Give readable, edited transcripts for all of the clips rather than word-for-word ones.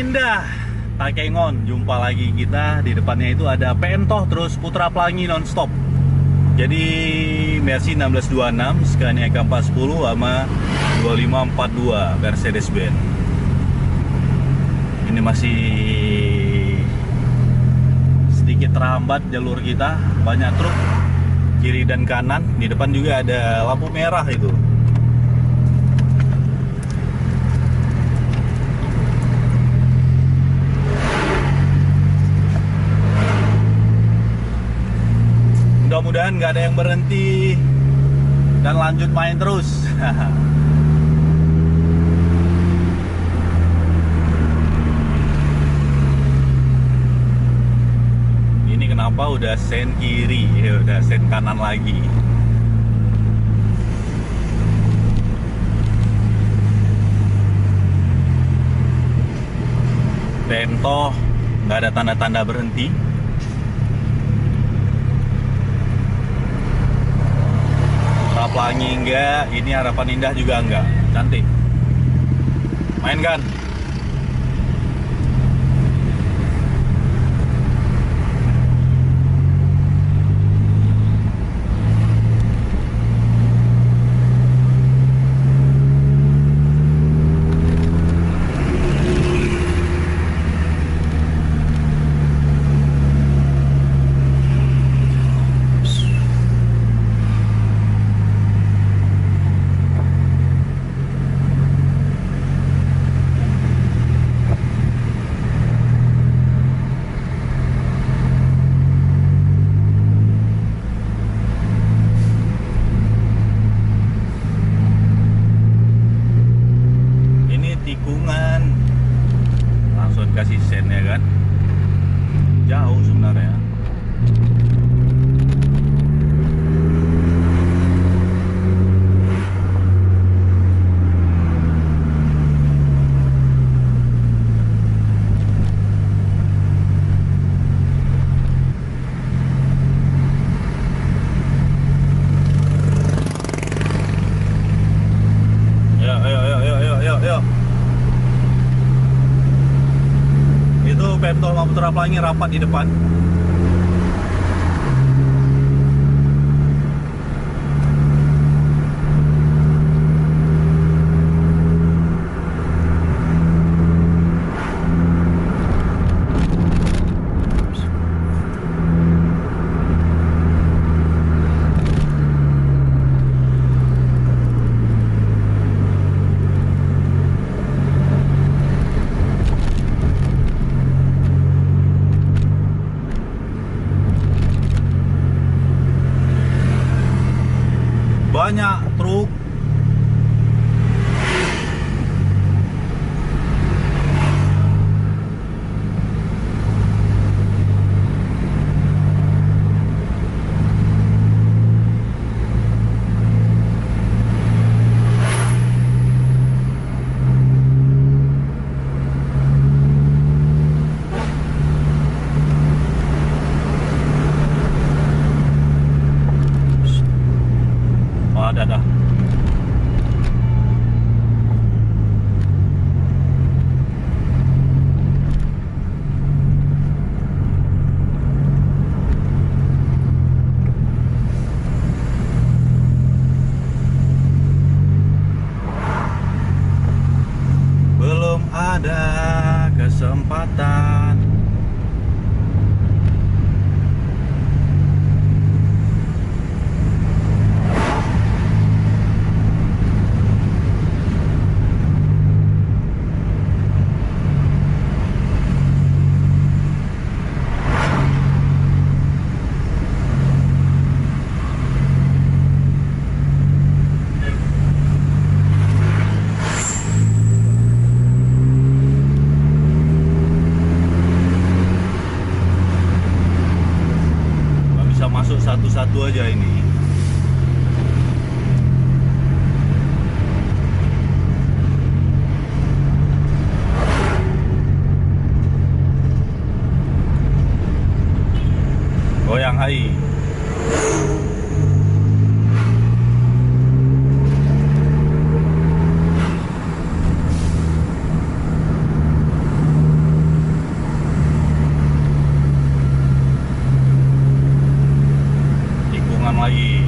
Indah Takengon, jumpa lagi kita. Di depannya itu ada Pentoh, terus Putra Pelangi nonstop. Jadi Mercy 1626, Scania K410 sama 2542 Mercedes-Benz. Ini masih sedikit terhambat jalur kita, banyak truk kiri dan kanan. Di depan juga ada lampu merah itu. Mudah-mudahan nggak ada yang berhenti dan lanjut main terus. Ini kenapa udah sen kiri, ya udah sen kanan lagi. Pentoh nggak ada tanda-tanda berhenti. Pelangi enggak, ini Harapan Indah juga enggak. Cantik. Mainkan. Tikungan langsung kasih sen ya kan, jauh sebenarnya. Ayo. Pentoh sama Putra Pelangi rapat di depan. Banyak truk. Ada. Belum ada kesempatan. Masuk satu-satu aja ini. Goyang hai. lagi.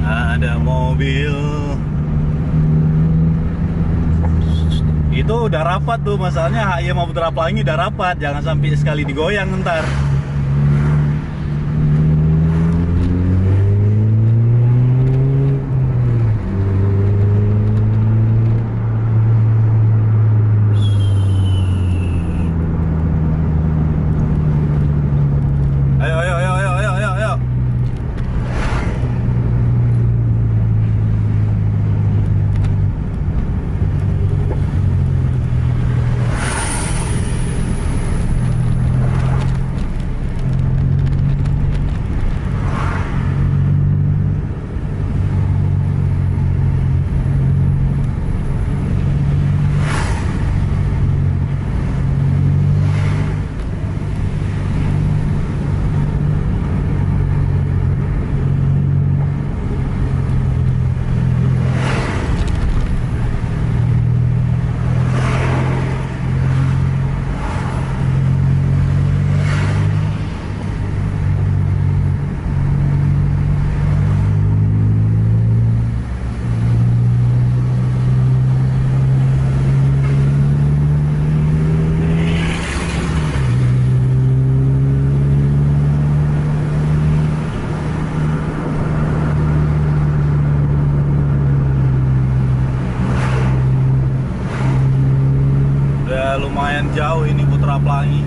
Ada mobil. Itu udah rapat tuh, masalahnya HY sama Putra Pelangi udah rapat, jangan sampai sekali digoyang ntar. Ayo, ayo, ayo, ayo, ayo, ayo, ayo. Lumayan jauh ini Putra Pelangi.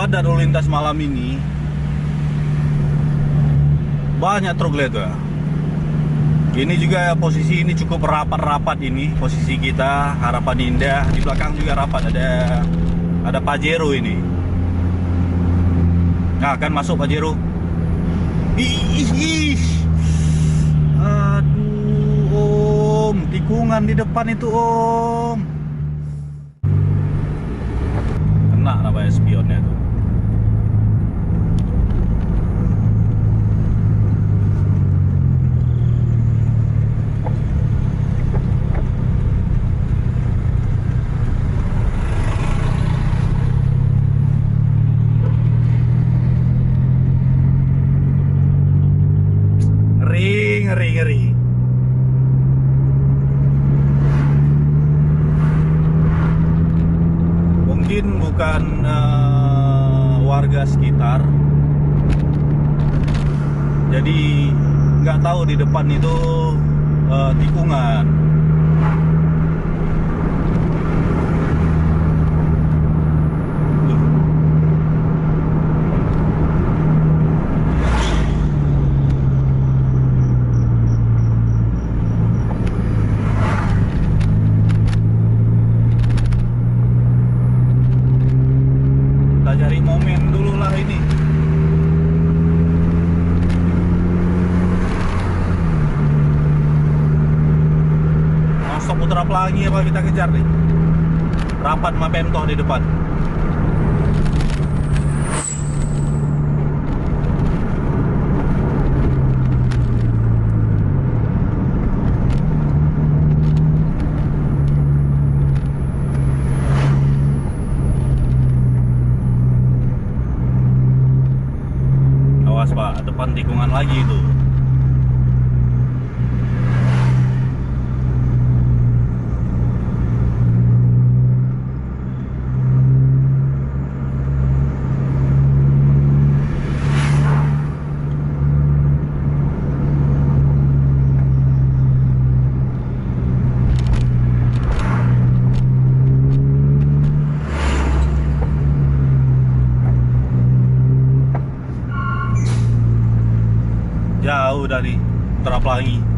Pada lalu lintas malam ini banyak truk lihat ya. Ini juga posisi ini cukup rapat-rapat ini posisi kita, Harapan Indah. Di belakang juga rapat, ada Pajero ini. Nah, kan masuk Pajero. Ih. Aduh, Om, tikungan di depan itu, Om. Kena namanya spionnya tuh. Ngeri. Mungkin bukan warga sekitar, jadi nggak tahu di depan itu tikungan. Cari momen dulu lah ini. Masuk Putra Pelangi apa kita kejar nih? Rapat sama Pemtoh di depan. Pak, depan tikungan lagi itu. Jauh dari Terapelangi.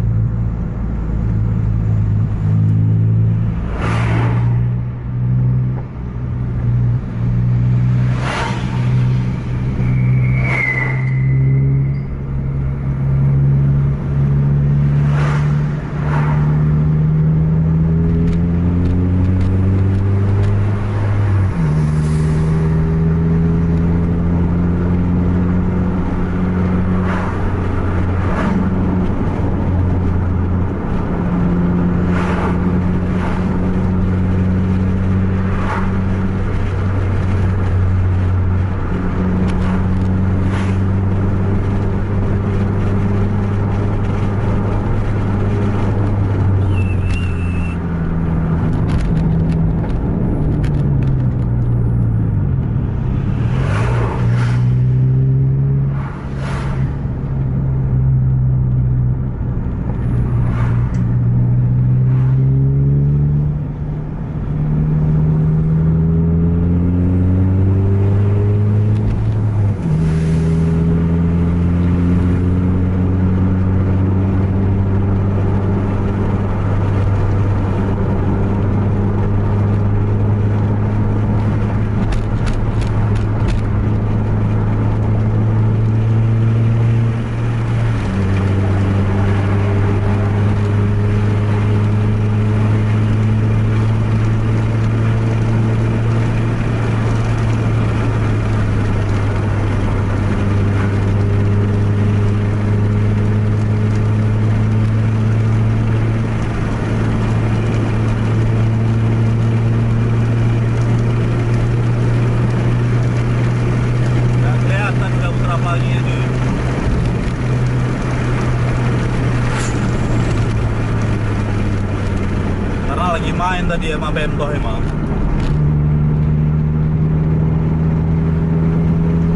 Lagi main tadi sama Bentoh emang.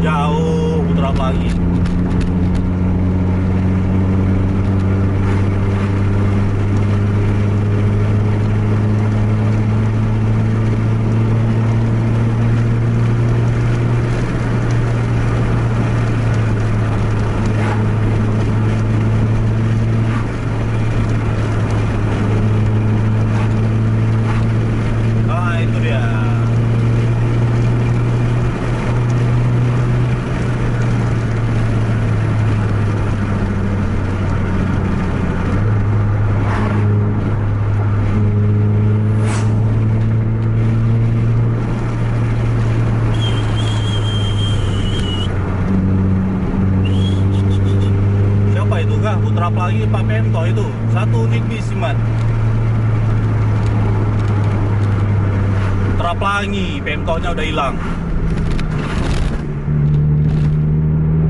Jauh putar lagi. Putra Pelangi Pak Pento itu satu unit bis man. Putra Pelangi Pentonya udah hilang.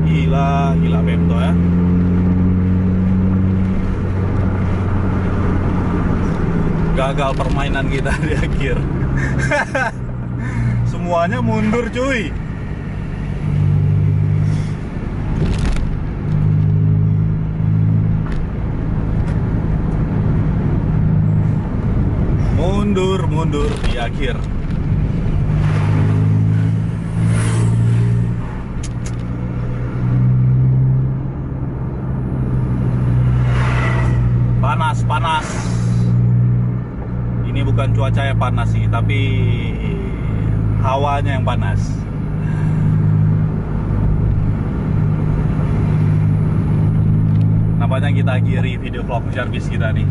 Gila Pento ya. Gagal permainan kita di akhir. Semuanya mundur cuy. Mundur di akhir. Panas. Ini bukan cuaca yang panas sih, tapi hawanya yang panas. Nampaknya kita akhiri video vlog Jarbis kita nih.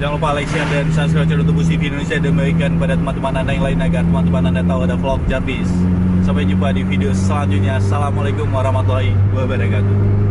Jangan lupa like, share, dan subscribe channel YouTube CV Indonesia dan bagikan kepada teman-teman Anda yang lain agar teman-teman Anda tahu ada vlog Jarbis. Sampai jumpa di video selanjutnya. Assalamualaikum warahmatullahi wabarakatuh.